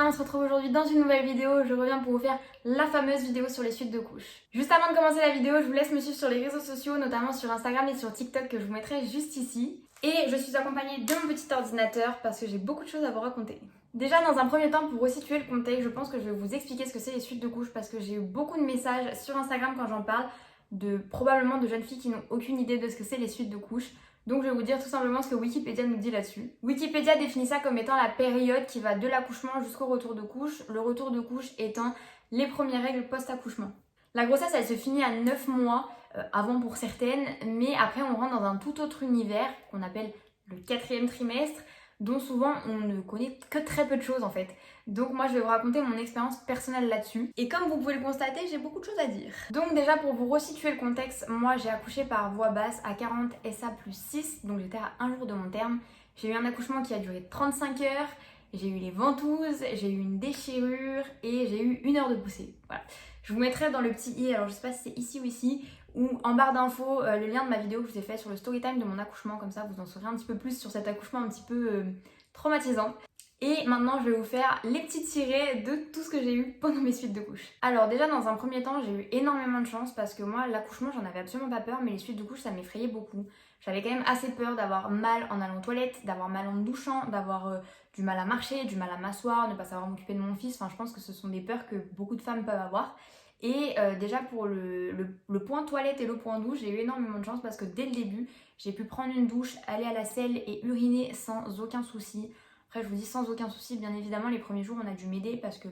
on se retrouve aujourd'hui dans une nouvelle vidéo. Je reviens pour vous faire la fameuse vidéo sur les suites de couches. Juste avant de commencer la vidéo, je vous laisse me suivre sur les réseaux sociaux, notamment sur Instagram et sur TikTok que je vous mettrai juste ici. Et je suis accompagnée de mon petit ordinateur parce que j'ai beaucoup de choses à vous raconter. Déjà, dans un premier temps, pour resituer le contexte, je pense que je vais vous expliquer ce que c'est les suites de couches parce que j'ai eu beaucoup de messages sur Instagram quand j'en parle probablement de jeunes filles qui n'ont aucune idée de ce que c'est les suites de couches. Donc je vais vous dire tout simplement ce que Wikipédia nous dit là-dessus. Wikipédia définit ça comme étant la période qui va de l'accouchement jusqu'au retour de couche, le retour de couche étant les premières règles post-accouchement. La grossesse, elle se finit à 9 mois, avant pour certaines, mais après on rentre dans un tout autre univers qu'on appelle le 4e trimestre, dont souvent on ne connaît que très peu de choses en fait. Donc moi je vais vous raconter mon expérience personnelle là-dessus. Et comme vous pouvez le constater, j'ai beaucoup de choses à dire. Donc déjà pour vous resituer le contexte, moi j'ai accouché par voie basse à 40 SA plus 6, donc j'étais à un jour de mon terme. J'ai eu un accouchement qui a duré 35 heures, j'ai eu les ventouses, j'ai eu une déchirure et j'ai eu 1 heure de poussée. Voilà. Je vous mettrai dans le petit i, alors je sais pas si c'est ici ou ici, ou en barre d'infos, le lien de ma vidéo que je vous ai fait sur le story time de mon accouchement, comme ça vous en saurez un petit peu plus sur cet accouchement un petit peu traumatisant. Et maintenant je vais vous faire les petits tirés de tout ce que j'ai eu pendant mes suites de couches. Alors déjà dans un premier temps j'ai eu énormément de chance parce que moi l'accouchement j'en avais absolument pas peur, mais les suites de couches ça m'effrayait beaucoup. J'avais quand même assez peur d'avoir mal en allant aux toilettes, d'avoir mal en me douchant, d'avoir du mal à marcher, du mal à m'asseoir, ne pas savoir m'occuper de mon fils. Enfin je pense que ce sont des peurs que beaucoup de femmes peuvent avoir. Et déjà pour le point toilette et le point douche, j'ai eu énormément de chance parce que dès le début, j'ai pu prendre une douche, aller à la selle et uriner sans aucun souci. Après je vous dis sans aucun souci, bien évidemment les premiers jours on a dû m'aider parce que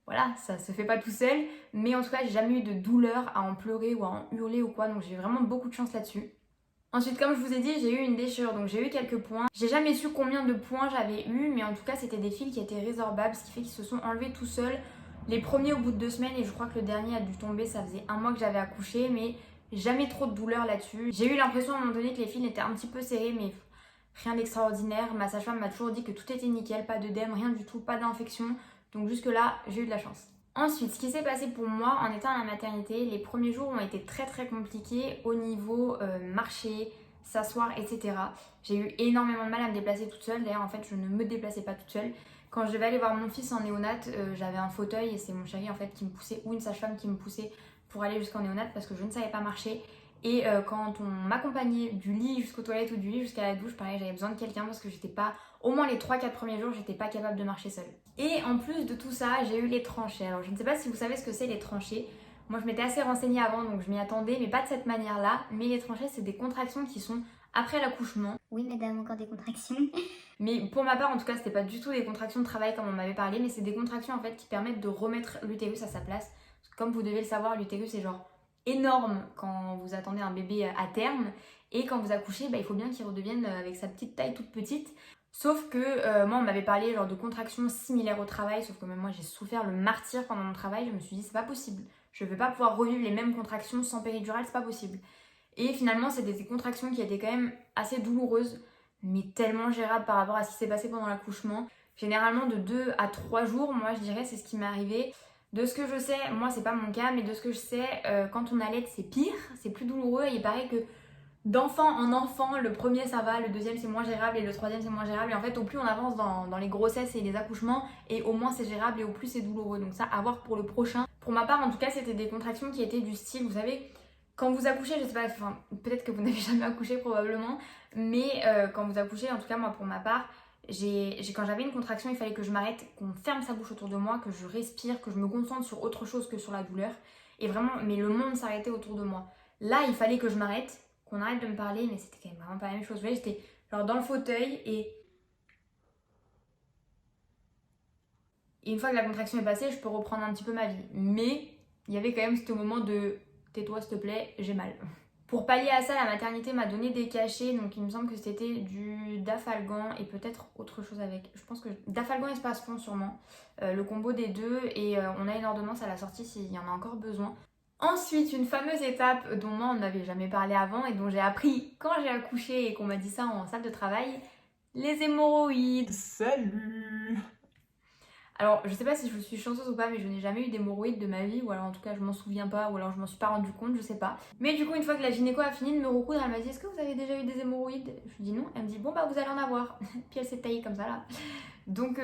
voilà, ça se fait pas tout seul. Mais en tout cas j'ai jamais eu de douleur à en pleurer ou à en hurler ou quoi, donc j'ai vraiment beaucoup de chance là-dessus. Ensuite, comme je vous ai dit, j'ai eu une déchirure, donc j'ai eu quelques points. J'ai jamais su combien de points j'avais eu, mais en tout cas c'était des fils qui étaient résorbables, ce qui fait qu'ils se sont enlevés tout seuls. Les premiers au bout de 2 semaines et je crois que le dernier a dû tomber, ça faisait 1 mois que j'avais accouché, mais jamais trop de douleur là-dessus. J'ai eu l'impression à un moment donné que les fils étaient un petit peu serrés, mais rien d'extraordinaire. Ma sage-femme m'a toujours dit que tout était nickel, pas d'œdème, rien du tout, pas d'infection. Donc jusque là, j'ai eu de la chance. Ensuite, ce qui s'est passé pour moi en étant à la maternité, les premiers jours ont été très compliqués au niveau marcher, s'asseoir, etc. J'ai eu énormément de mal à me déplacer toute seule. D'ailleurs, en fait, je ne me déplaçais pas toute seule. Quand je devais aller voir mon fils en néonat, j'avais un fauteuil et c'est mon chéri en fait qui me poussait ou une sage-femme qui me poussait pour aller jusqu'en néonat parce que je ne savais pas marcher. Et quand on m'accompagnait du lit jusqu'aux toilettes ou du lit jusqu'à la douche, pareil, j'avais besoin de quelqu'un parce que j'étais pas, au moins les 3-4 premiers jours, j'étais pas capable de marcher seule. Et en plus de tout ça, j'ai eu les tranchées. Alors je ne sais pas si vous savez ce que c'est les tranchées. Moi je m'étais assez renseignée avant donc je m'y attendais, mais pas de cette manière-là. Mais les tranchées, c'est des contractions qui sont après l'accouchement. Oui mesdames, encore des contractions. Mais pour ma part en tout cas c'était pas du tout des contractions de travail comme on m'avait parlé, mais c'est des contractions en fait qui permettent de remettre l'utérus à sa place. Parce que comme vous devez le savoir, l'utérus est genre énorme quand vous attendez un bébé à terme, et quand vous accouchez il faut bien qu'il redevienne avec sa petite taille toute petite. Sauf que moi on m'avait parlé genre de contractions similaires au travail, sauf que même moi j'ai souffert le martyre pendant mon travail. Je me suis dit c'est pas possible, je vais pas pouvoir revivre les mêmes contractions sans péridurale, c'est pas possible. Et finalement c'était des contractions qui étaient quand même assez douloureuses, mais tellement gérables par rapport à ce qui s'est passé pendant l'accouchement. Généralement de 2 à 3 jours, moi je dirais c'est ce qui m'est arrivé. De ce que je sais, moi c'est pas mon cas, mais de ce que je sais, quand on allait c'est pire, c'est plus douloureux et il paraît que d'enfant en enfant, le premier ça va, le deuxième c'est moins gérable et le troisième c'est moins gérable. Et en fait au plus on avance dans les grossesses et les accouchements, et au moins c'est gérable et au plus c'est douloureux. Donc ça à voir pour le prochain. Pour ma part en tout cas c'était des contractions qui étaient du style, vous savez, quand vous accouchez, je sais pas, enfin peut-être que vous n'avez jamais accouché probablement, mais quand vous accouchez, en tout cas moi pour ma part, quand j'avais une contraction, il fallait que je m'arrête, qu'on ferme sa bouche autour de moi, que je respire, que je me concentre sur autre chose que sur la douleur. Et vraiment, mais le monde s'arrêtait autour de moi. Là, il fallait que je m'arrête, qu'on arrête de me parler, mais c'était quand même vraiment pas la même chose. Vous voyez, j'étais genre dans le fauteuil et une fois que la contraction est passée, je peux reprendre un petit peu ma vie. Mais il y avait quand même ce moment de tais-toi s'il te plaît, j'ai mal. Pour pallier à ça, la maternité m'a donné des cachets, donc il me semble que c'était du Dafalgan et peut-être autre chose avec. Je pense que Dafalgan et Spasfon sûrement, le combo des deux, et on a une ordonnance à la sortie s'il y en a encore besoin. Ensuite, une fameuse étape dont moi on n'avait jamais parlé avant et dont j'ai appris quand j'ai accouché et qu'on m'a dit ça en salle de travail, les hémorroïdes. Salut! Alors je sais pas si je suis chanceuse ou pas, mais je n'ai jamais eu d'hémorroïdes de ma vie, ou alors en tout cas je m'en souviens pas, ou alors je m'en suis pas rendu compte, je sais pas. Mais du coup une fois que la gynéco a fini de me recoudre, elle m'a dit est-ce que vous avez déjà eu des hémorroïdes? Je lui dis non, elle me dit bon bah vous allez en avoir. Puis elle s'est taillée comme ça là. Donc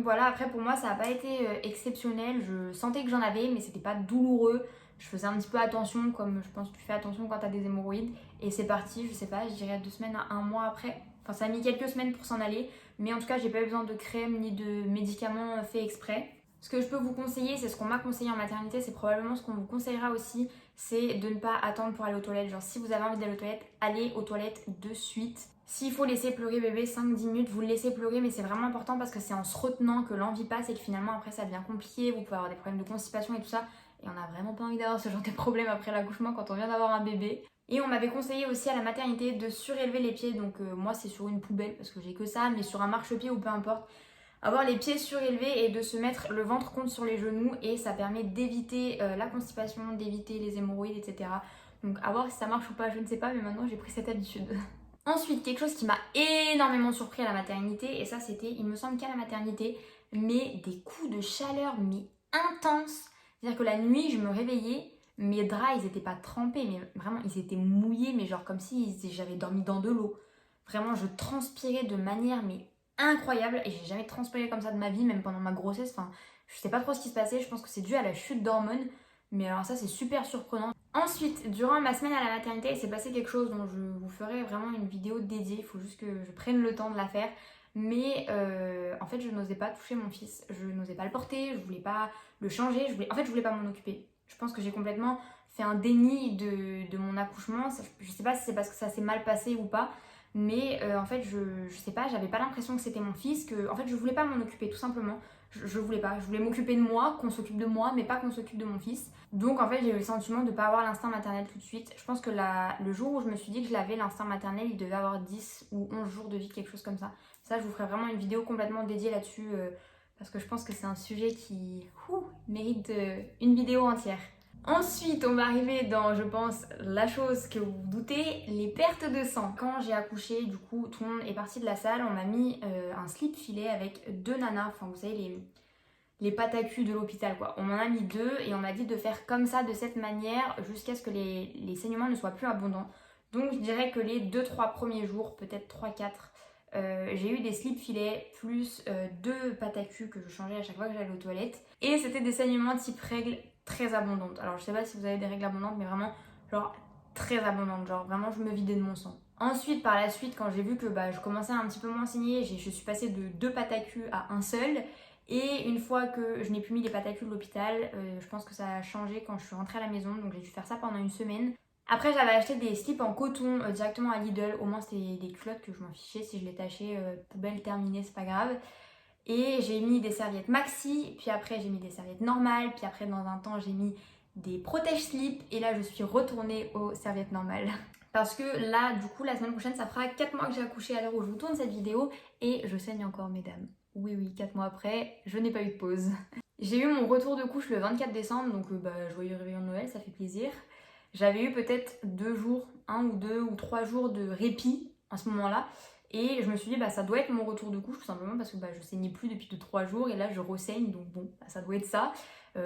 voilà, après pour moi ça n'a pas été exceptionnel, je sentais que j'en avais mais c'était pas douloureux. Je faisais un petit peu attention comme je pense que tu fais attention quand t'as des hémorroïdes. Et c'est parti, je sais pas, je dirais 2 semaines à 1 mois après. Enfin ça a mis quelques semaines pour s'en aller. Mais en tout cas j'ai pas eu besoin de crème ni de médicaments fait exprès. Ce que je peux vous conseiller, c'est ce qu'on m'a conseillé en maternité, c'est probablement ce qu'on vous conseillera aussi, c'est de ne pas attendre pour aller aux toilettes. Genre si vous avez envie d'aller aux toilettes, allez aux toilettes de suite. S'il faut laisser pleurer bébé 5-10 minutes, vous le laissez pleurer, mais c'est vraiment important parce que c'est en se retenant que l'envie passe et que finalement après ça devient compliqué, vous pouvez avoir des problèmes de constipation et tout ça. Et on n'a vraiment pas envie d'avoir ce genre de problème après l'accouchement quand on vient d'avoir un bébé. Et on m'avait conseillé aussi à la maternité de surélever les pieds, donc moi c'est sur une poubelle parce que j'ai que ça, mais sur un marchepied ou peu importe. Avoir les pieds surélevés et de se mettre le ventre contre sur les genoux et ça permet d'éviter la constipation, d'éviter les hémorroïdes, etc. Donc à voir si ça marche ou pas, je ne sais pas, mais maintenant j'ai pris cette habitude. Ensuite, quelque chose qui m'a énormément surpris à la maternité, et ça c'était, il me semble qu'à la maternité, mais des coups de chaleur mais intenses. C'est-à-dire que la nuit, je me réveillais, mes draps ils étaient pas trempés, mais vraiment ils étaient mouillés, mais genre comme si j'avais dormi dans de l'eau. Vraiment, je transpirais de manière mais incroyable et j'ai jamais transpiré comme ça de ma vie, même pendant ma grossesse. Enfin, je sais pas trop ce qui se passait, je pense que c'est dû à la chute d'hormones, mais alors ça c'est super surprenant. Ensuite, durant ma semaine à la maternité, il s'est passé quelque chose dont je vous ferai vraiment une vidéo dédiée, il faut juste que je prenne le temps de la faire. Mais en fait, je n'osais pas toucher mon fils, je n'osais pas le porter, je voulais pas le changer, je voulais pas m'en occuper. Je pense que j'ai complètement fait un déni de mon accouchement. Je sais pas si c'est parce que ça s'est mal passé ou pas, mais en fait, je sais pas, j'avais pas l'impression que c'était mon fils, que en fait, je voulais pas m'en occuper tout simplement. Je voulais pas, je voulais m'occuper de moi, qu'on s'occupe de moi, mais pas qu'on s'occupe de mon fils. Donc en fait, j'ai eu le sentiment de pas avoir l'instinct maternel tout de suite. Je pense que le jour où je me suis dit que je l'avais, l'instinct maternel, il devait avoir 10 ou 11 jours de vie, quelque chose comme ça. Ça, je vous ferai vraiment une vidéo complètement dédiée là-dessus, parce que je pense que c'est un sujet qui mérite une vidéo entière. Ensuite, on va arriver dans, je pense, la chose que vous vous doutez, les pertes de sang. Quand j'ai accouché, du coup, tout le monde est parti de la salle, on m'a mis un slip filet avec 2 nanas, enfin vous savez, les pataculs de l'hôpital quoi. On m'en a mis 2 et on m'a dit de faire comme ça, de cette manière, jusqu'à ce que les saignements ne soient plus abondants. Donc je dirais que les 2-3 premiers jours, peut-être 3-4, j'ai eu des slip filets plus 2 pataculs que je changeais à chaque fois que j'allais aux toilettes. Et c'était des saignements type règles très abondantes. Alors je sais pas si vous avez des règles abondantes, mais vraiment genre très abondantes. Genre vraiment je me vidais de mon sang. Ensuite, par la suite, quand j'ai vu que je commençais à un petit peu moins saigner, je suis passée de 2 pataculs à un seul. Et une fois que je n'ai plus mis les pataculs de l'hôpital, je pense que ça a changé quand je suis rentrée à la maison. Donc j'ai dû faire ça pendant une semaine. Après, j'avais acheté des slips en coton directement à Lidl. Au moins, c'était des culottes que je m'en fichais. Si je les tachais, poubelle terminée, c'est pas grave. Et j'ai mis des serviettes maxi. Puis après, j'ai mis des serviettes normales. Puis après, dans un temps, j'ai mis des protège-slips. Et là, je suis retournée aux serviettes normales. Parce que là, du coup, la semaine prochaine, ça fera 4 mois que j'ai accouché à l'heure où je vous tourne cette vidéo. Et je saigne encore, mesdames. Oui, 4 mois après, je n'ai pas eu de pause. J'ai eu mon retour de couche le 24 décembre, donc joyeux réveillon de Noël, ça fait plaisir. J'avais eu peut-être 2 jours, 1 ou 2 ou 3 jours de répit à ce moment-là. Et je me suis dit, ça doit être mon retour de couche tout simplement parce que je saignais plus depuis 2-3 jours et là je ressaigne, donc bon, ça doit être ça.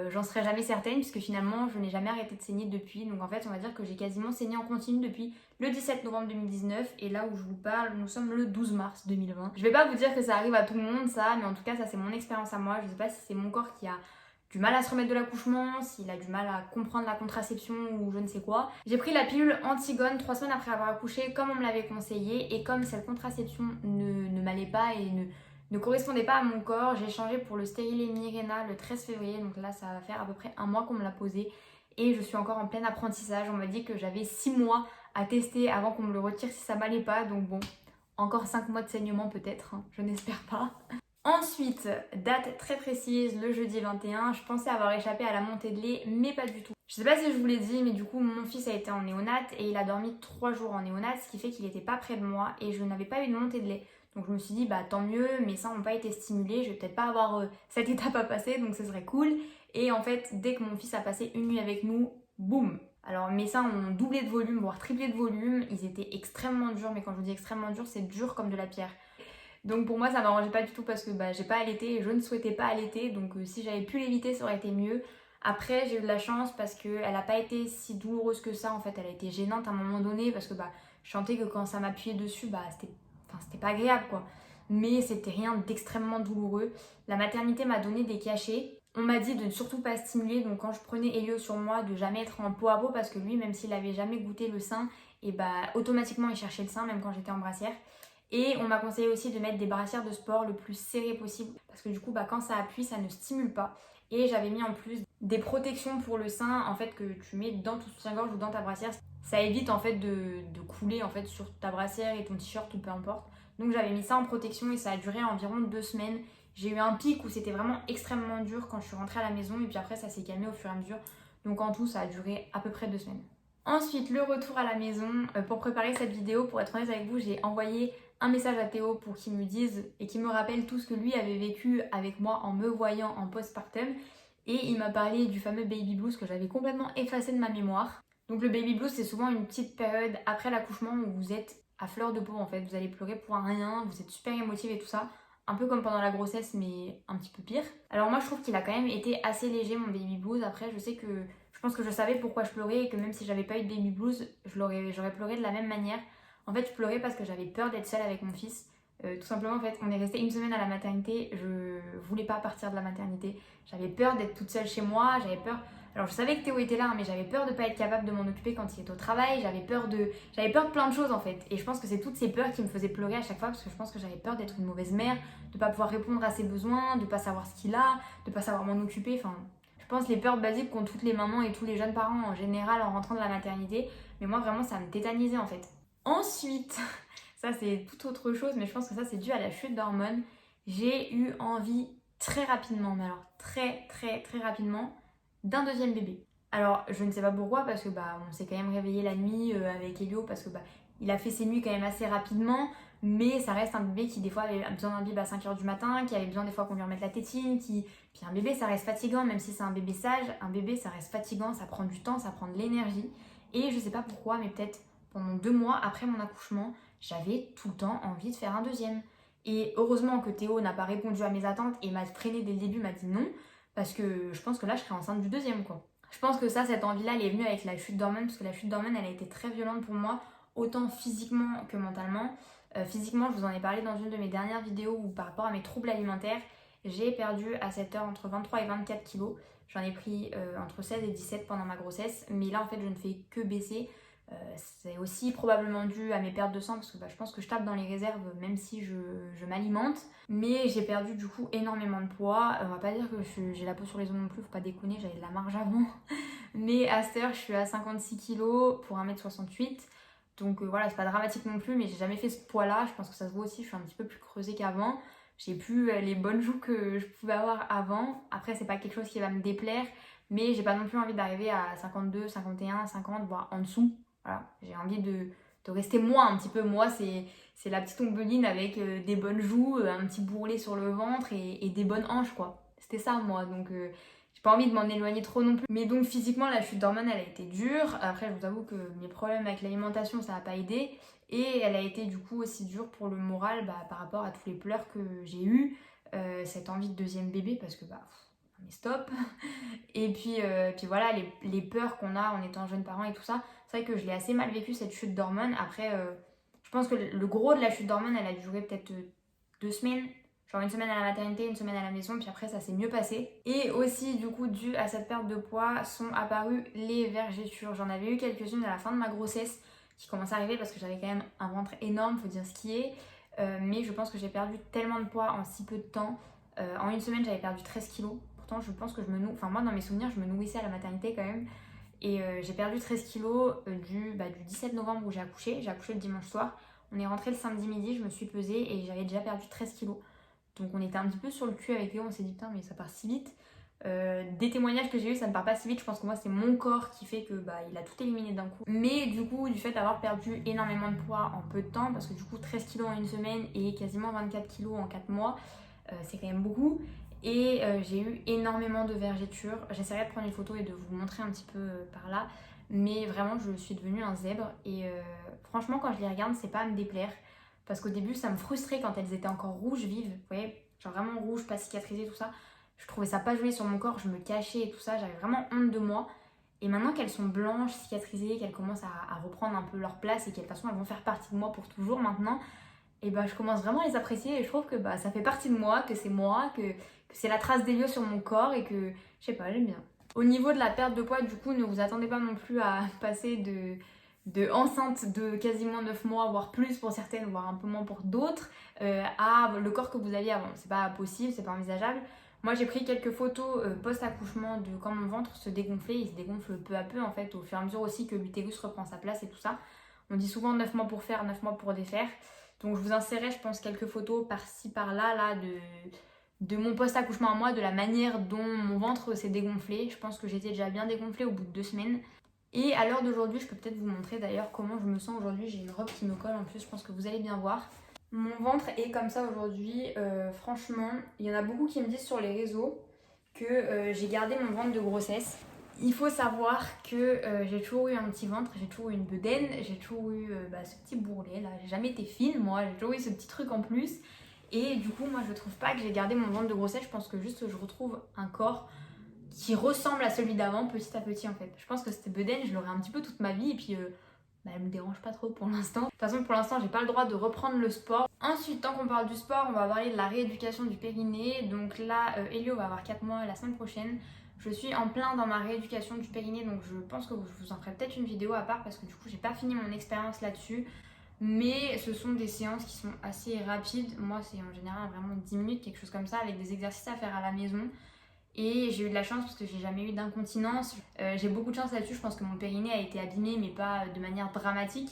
J'en serais jamais certaine puisque finalement je n'ai jamais arrêté de saigner depuis. Donc en fait, on va dire que j'ai quasiment saigné en continu depuis le 17 novembre 2019 et là où je vous parle, nous sommes le 12 mars 2020. Je vais pas vous dire que ça arrive à tout le monde ça, mais en tout cas ça c'est mon expérience à moi. Je sais pas si c'est mon corps qui a du mal à se remettre de l'accouchement, s'il a du mal à comprendre la contraception ou je ne sais quoi. J'ai pris la pilule Antigone 3 semaines après avoir accouché comme on me l'avait conseillé et comme cette contraception ne m'allait pas et ne correspondait pas à mon corps, j'ai changé pour le stérilet Mirena le 13 février, donc là ça va faire à peu près 1 mois qu'on me l'a posé et je suis encore en plein apprentissage. On m'a dit que j'avais 6 mois à tester avant qu'on me le retire si ça m'allait pas, donc bon, encore 5 mois de saignement peut-être, hein, je n'espère pas. Ensuite, date très précise, le jeudi 21, je pensais avoir échappé à la montée de lait, mais pas du tout. Je sais pas si je vous l'ai dit, mais du coup, mon fils a été en néonat et il a dormi 3 jours en néonat, ce qui fait qu'il n'était pas près de moi et je n'avais pas eu de montée de lait. Donc je me suis dit, tant mieux, mes seins n'ont pas été stimulés, je vais peut-être pas avoir cette étape à passer, donc ce serait cool. Et en fait, dès que mon fils a passé une nuit avec nous, boum! Alors mes seins ont doublé de volume, voire triplé de volume, ils étaient extrêmement durs, mais quand je vous dis extrêmement durs, c'est dur comme de la pierre. Donc pour moi ça m'arrangeait pas du tout parce que j'ai pas allaité et je ne souhaitais pas allaiter. Donc si j'avais pu l'éviter ça aurait été mieux. Après j'ai eu de la chance parce qu'elle a pas été si douloureuse que ça en fait. Elle a été gênante à un moment donné parce que je sentais que quand ça m'appuyait dessus c'était pas agréable quoi. Mais c'était rien d'extrêmement douloureux. La maternité m'a donné des cachets. On m'a dit de ne surtout pas stimuler, donc quand je prenais Elio sur moi, de jamais être en peau à peau parce que lui, même s'il avait jamais goûté le sein, et automatiquement il cherchait le sein, même quand j'étais en brassière. Et on m'a conseillé aussi de mettre des brassières de sport le plus serrées possible parce que du coup, quand ça appuie, ça ne stimule pas. Et j'avais mis en plus des protections pour le sein en fait que tu mets dans ton soutien-gorge ou dans ta brassière. Ça évite en fait de couler en fait sur ta brassière et ton t-shirt ou peu importe. Donc j'avais mis ça en protection et ça a duré environ 2 semaines. J'ai eu un pic où c'était vraiment extrêmement dur quand je suis rentrée à la maison et puis après ça s'est calmé au fur et à mesure. Donc en tout ça a duré à peu près 2 semaines. Ensuite le retour à la maison. Pour préparer cette vidéo, pour être honnête avec vous, j'ai envoyé un message à Théo pour qu'il me dise et qu'il me rappelle tout ce que lui avait vécu avec moi en me voyant en postpartum. Et il m'a parlé du fameux baby blues que j'avais complètement effacé de ma mémoire. Donc le baby blues c'est souvent une petite période après l'accouchement où vous êtes à fleur de peau en fait. Vous allez pleurer pour un rien, vous êtes super émotive et tout ça. Un peu comme pendant la grossesse mais un petit peu pire. Alors moi je trouve qu'il a quand même été assez léger mon baby blues. Après je pense que je savais pourquoi je pleurais et que même si j'avais pas eu de baby blues, j'aurais pleuré de la même manière. En fait je pleurais parce que j'avais peur d'être seule avec mon fils. Tout simplement en fait on est resté 1 semaine à la maternité, je voulais pas partir de la maternité. J'avais peur d'être toute seule chez moi, j'avais peur... Alors je savais que Théo était là, mais j'avais peur de pas être capable de m'en occuper quand il était au travail, j'avais peur de plein de choses en fait. Et je pense que c'est toutes ces peurs qui me faisaient pleurer à chaque fois parce que je pense que j'avais peur d'être une mauvaise mère, de pas pouvoir répondre à ses besoins, de pas savoir ce qu'il a, de pas savoir m'en occuper, enfin... Je pense les peurs basiques qu'ont toutes les mamans et tous les jeunes parents en général en rentrant de la maternité, mais moi vraiment ça me tétanisait en fait. Ensuite, ça c'est tout autre chose, mais je pense que ça c'est dû à la chute d'hormones. J'ai eu envie très rapidement, mais alors très rapidement, d'un deuxième bébé. Alors je ne sais pas pourquoi parce que on s'est quand même réveillé la nuit avec Elio parce que il a fait ses nuits quand même assez rapidement, mais ça reste un bébé qui des fois avait besoin d'un bib à 5h du matin, qui avait besoin des fois qu'on lui remette la tétine, puis un bébé ça reste fatigant, même si c'est un bébé sage, un bébé ça reste fatigant, ça prend du temps, ça prend de l'énergie. Et je sais pas pourquoi, mais peut-être pendant 2 mois après mon accouchement, j'avais tout le temps envie de faire un deuxième. Et heureusement que Théo n'a pas répondu à mes attentes et m'a freiné dès le début, m'a dit non, parce que je pense que là je serais enceinte du deuxième quoi. Je pense que cette envie-là, elle est venue avec la chute d'hormones, parce que la chute d'hormones, elle a été très violente pour moi, autant physiquement que mentalement. Physiquement, je vous en ai parlé dans une de mes dernières vidéos où par rapport à mes troubles alimentaires, j'ai perdu à cette heure entre 23 et 24 kilos. J'en ai pris entre 16 et 17 pendant ma grossesse, mais là en fait je ne fais que baisser. C'est aussi probablement dû à mes pertes de sang parce que je pense que je tape dans les réserves même si je m'alimente. Mais j'ai perdu du coup énormément de poids. On va pas dire que j'ai la peau sur les os non plus, faut pas déconner, j'avais de la marge avant. Mais à cette heure je suis à 56 kg pour 1m68. Donc voilà, c'est pas dramatique non plus, mais j'ai jamais fait ce poids là. Je pense que ça se voit aussi, je suis un petit peu plus creusée qu'avant. J'ai plus les bonnes joues que je pouvais avoir avant. Après c'est pas quelque chose qui va me déplaire, mais j'ai pas non plus envie d'arriver à 52, 51, 50, voire en dessous. Voilà, j'ai envie de rester moi un petit peu. Moi, c'est la petite ombeline avec des bonnes joues, un petit bourrelet sur le ventre et des bonnes hanches, quoi. C'était ça, moi. Donc, j'ai pas envie de m'en éloigner trop non plus. Mais donc, physiquement, la chute d'hormones, elle a été dure. Après, je vous avoue que mes problèmes avec l'alimentation, ça n'a pas aidé. Et elle a été du coup aussi dure pour le moral par rapport à tous les pleurs que j'ai eus. Cette envie de deuxième bébé parce que mais stop. Et puis voilà, les peurs qu'on a en étant jeune parent et tout ça, c'est vrai que je l'ai assez mal vécu cette chute d'hormones. Après, je pense que le gros de la chute d'hormones, elle a duré peut-être 2 semaines. Genre 1 semaine à la maternité, 1 semaine à la maison, puis après ça s'est mieux passé. Et aussi du coup, dû à cette perte de poids, sont apparues les vergetures. J'en avais eu quelques-unes à la fin de ma grossesse qui commençaient à arriver parce que j'avais quand même un ventre énorme, faut dire ce qui est. Mais je pense que j'ai perdu tellement de poids en si peu de temps. En 1 semaine, j'avais perdu 13 kilos. Pourtant, je pense que enfin moi dans mes souvenirs, je me nourrissais à la maternité quand même. Et j'ai perdu 13 kilos du 17 novembre où j'ai accouché. J'ai accouché le dimanche soir. On est rentré le samedi midi, je me suis pesée et j'avais déjà perdu 13 kilos. Donc on était un petit peu sur le cul avec Léo, on s'est dit putain mais ça part si vite. Des témoignages que j'ai eu, ça ne part pas si vite. Je pense que moi c'est mon corps qui fait que il a tout éliminé d'un coup. Mais du coup, du fait d'avoir perdu énormément de poids en peu de temps, parce que du coup 13 kilos en 1 semaine et quasiment 24 kilos en 4 mois, c'est quand même beaucoup. Et j'ai eu énormément de vergetures. J'essaierai de prendre une photo et de vous montrer un petit peu par là. Mais vraiment, je suis devenue un zèbre. Et franchement, quand je les regarde, c'est pas à me déplaire. parce qu'au début ça me frustrait quand elles étaient encore rouges vives, vous voyez, genre vraiment rouges, pas cicatrisées, tout ça. Je trouvais ça pas joli sur mon corps, je me cachais et tout ça, j'avais vraiment honte de moi. Et maintenant qu'elles sont blanches, cicatrisées, qu'elles commencent à reprendre un peu leur place et qu'elles de toute façon elles vont faire partie de moi pour toujours maintenant, et bah je commence vraiment à les apprécier et je trouve que bah ça fait partie de moi, que c'est la trace d'Elio sur mon corps et que je sais pas, j'aime bien. Au niveau de la perte de poids, du coup, ne vous attendez pas non plus à passer de enceinte de quasiment 9 mois, voire plus pour certaines, voire un peu moins pour d'autres, à le corps que vous aviez avant. C'est pas possible, c'est pas envisageable. Moi j'ai pris quelques photos post-accouchement de quand mon ventre se dégonflait, il se dégonfle peu à peu en fait, au fur et à mesure aussi que l'utérus reprend sa place et tout ça. On dit souvent 9 mois pour faire, 9 mois pour défaire. Donc je vous insérerai je pense quelques photos par-ci par-là là, de mon post-accouchement à moi, de la manière dont mon ventre s'est dégonflé. Je pense que j'étais déjà bien dégonflée au bout de 2 semaines. Et à l'heure d'aujourd'hui, je peux peut-être vous montrer d'ailleurs comment je me sens aujourd'hui. J'ai une robe qui me colle en plus, je pense que vous allez bien voir. Mon ventre est comme ça aujourd'hui, franchement, il y en a beaucoup qui me disent sur les réseaux que j'ai gardé mon ventre de grossesse. Il faut savoir que j'ai toujours eu un petit ventre, j'ai toujours eu une bedaine, j'ai toujours eu ce petit bourrelet là, j'ai jamais été fine moi, j'ai toujours eu ce petit truc en plus. Et du coup, moi je trouve pas que j'ai gardé mon ventre de grossesse, je pense que juste je retrouve un corps qui ressemble à celui d'avant petit à petit en fait. Je pense que cette bedaine, je l'aurai un petit peu toute ma vie et puis elle me dérange pas trop pour l'instant. De toute façon, pour l'instant, j'ai pas le droit de reprendre le sport. Ensuite, tant qu'on parle du sport, on va parler de la rééducation du périnée. Donc là, Elio va avoir 4 mois la semaine prochaine. Je suis en plein dans ma rééducation du périnée, donc je pense que je vous en ferai peut-être une vidéo à part parce que du coup, j'ai pas fini mon expérience là-dessus. Mais ce sont des séances qui sont assez rapides. Moi, c'est en général vraiment 10 minutes, quelque chose comme ça, avec des exercices à faire à la maison. Et j'ai eu de la chance parce que j'ai jamais eu d'incontinence. J'ai beaucoup de chance là-dessus, je pense que mon périnée a été abîmé mais pas de manière dramatique.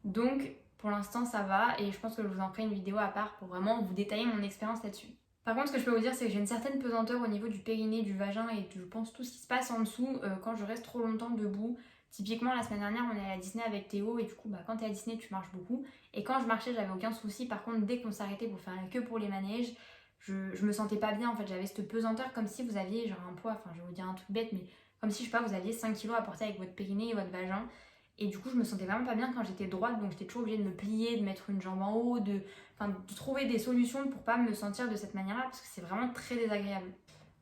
Donc pour l'instant ça va et je pense que je vous en ferai une vidéo à part pour vraiment vous détailler mon expérience là-dessus. Par contre ce que je peux vous dire c'est que j'ai une certaine pesanteur au niveau du périnée, du vagin et je pense tout ce qui se passe en dessous quand je reste trop longtemps debout. Typiquement la semaine dernière on est allé à Disney avec Théo et du coup quand t'es à Disney tu marches beaucoup. Et quand je marchais j'avais aucun souci, par contre dès qu'on s'arrêtait pour faire la queue pour les manèges, je me sentais pas bien en fait, j'avais cette pesanteur comme si vous aviez genre un poids, enfin je vais vous dire un truc bête mais comme si je sais pas vous aviez 5 kilos à porter avec votre périnée et votre vagin et du coup je me sentais vraiment pas bien quand j'étais droite donc j'étais toujours obligée de me plier, de mettre une jambe en haut, de trouver des solutions pour pas me sentir de cette manière là parce que c'est vraiment très désagréable.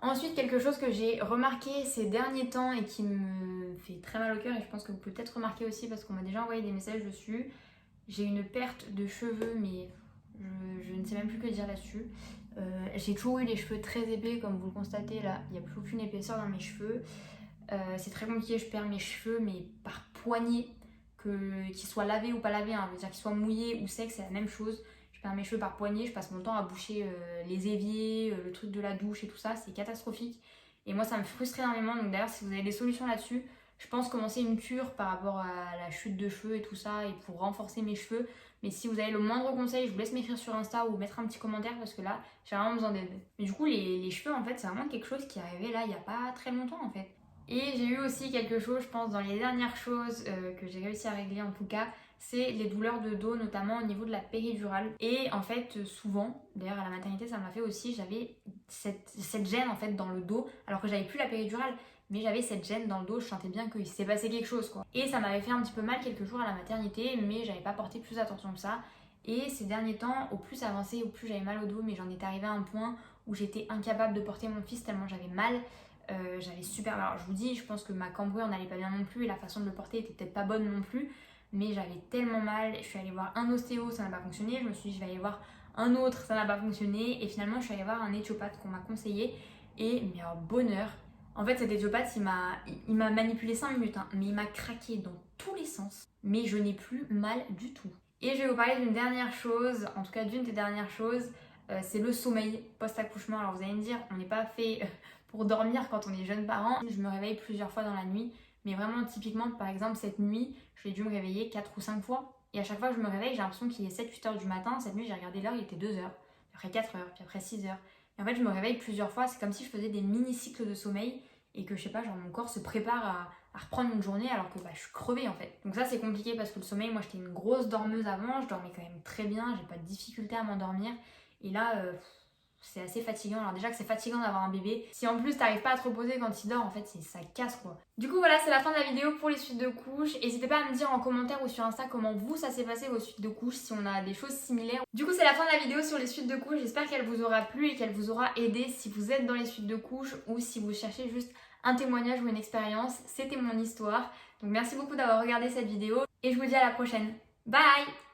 Ensuite quelque chose que j'ai remarqué ces derniers temps et qui me fait très mal au cœur et je pense que vous pouvez peut-être remarquer aussi parce qu'on m'a déjà envoyé des messages dessus, j'ai une perte de cheveux mais je ne sais même plus que dire là-dessus. J'ai toujours eu les cheveux très épais comme vous le constatez là, il n'y a plus aucune épaisseur dans mes cheveux. C'est très compliqué, je perds mes cheveux mais par poignée, qu'ils soient lavés ou pas lavés, hein, veut dire qu'ils soient mouillés ou secs, c'est la même chose. Je perds mes cheveux par poignée, je passe mon temps à boucher les éviers, le truc de la douche et tout ça, c'est catastrophique. Et moi ça me frustre énormément, donc d'ailleurs si vous avez des solutions là-dessus, je pense commencer une cure par rapport à la chute de cheveux et tout ça et pour renforcer mes cheveux. Mais si vous avez le moindre conseil, je vous laisse m'écrire sur Insta ou mettre un petit commentaire parce que là, j'ai vraiment besoin d'aide. Mais du coup, les cheveux, en fait, c'est vraiment quelque chose qui est arrivé là, il n'y a pas très longtemps, en fait. Et j'ai eu aussi quelque chose, je pense, dans les dernières choses que j'ai réussi à régler en tout cas, c'est les douleurs de dos, notamment au niveau de la péridurale. Et en fait, souvent, d'ailleurs à la maternité, ça m'a fait aussi, j'avais cette gêne en fait dans le dos, alors que j'avais plus la péridurale. Mais j'avais cette gêne dans le dos, je sentais bien qu'il s'est passé quelque chose quoi. Et ça m'avait fait un petit peu mal quelques jours à la maternité, mais j'avais pas porté plus attention que ça. Et ces derniers temps, au plus ça avançait, au plus j'avais mal au dos, mais j'en étais arrivée à un point où j'étais incapable de porter mon fils tellement j'avais mal. J'avais super mal. Alors je vous dis, je pense que ma cambrure n'allait pas bien non plus et la façon de le porter était peut-être pas bonne non plus. Mais j'avais tellement mal, je suis allée voir un ostéo, ça n'a pas fonctionné. Je me suis dit, je vais aller voir un autre, ça n'a pas fonctionné. Et finalement, je suis allée voir un éthiopathe qu'on m'a conseillé. Et mais un bonheur. En fait, cet éthiopathe, il m'a manipulé 5 minutes, hein, mais il m'a craqué dans tous les sens. Mais je n'ai plus mal du tout. Et je vais vous parler d'une dernière chose, en tout cas d'une des dernières choses, c'est le sommeil post-accouchement. Alors vous allez me dire, on n'est pas fait pour dormir quand on est jeune parent. Je me réveille plusieurs fois dans la nuit, mais vraiment typiquement, par exemple, cette nuit, j'ai dû me réveiller 4 ou 5 fois. Et à chaque fois que je me réveille, j'ai l'impression qu'il est 7-8 heures du matin. Cette nuit, j'ai regardé l'heure, il était 2 heures, puis après 4 heures, puis après 6 heures. Et en fait, je me réveille plusieurs fois, c'est comme si je faisais des mini-cycles de sommeil et que je sais pas, genre mon corps se prépare à reprendre une journée alors que je suis crevée en fait. Donc ça c'est compliqué parce que le sommeil, moi j'étais une grosse dormeuse avant, je dormais quand même très bien, j'ai pas de difficulté à m'endormir. Et là, c'est assez fatigant. Alors déjà que c'est fatigant d'avoir un bébé, si en plus t'arrives pas à te reposer quand il dort, en fait ça casse quoi. Du coup voilà, c'est la fin de la vidéo pour les suites de couches. N'hésitez pas à me dire en commentaire ou sur Insta comment vous ça s'est passé vos suites de couches, si on a des choses similaires. Du coup c'est la fin de la vidéo sur les suites de couches, j'espère qu'elle vous aura plu et qu'elle vous aura aidé si vous êtes dans les suites de couches ou si vous cherchez juste un témoignage ou une expérience. C'était mon histoire. Donc merci beaucoup d'avoir regardé cette vidéo et je vous dis à la prochaine. Bye!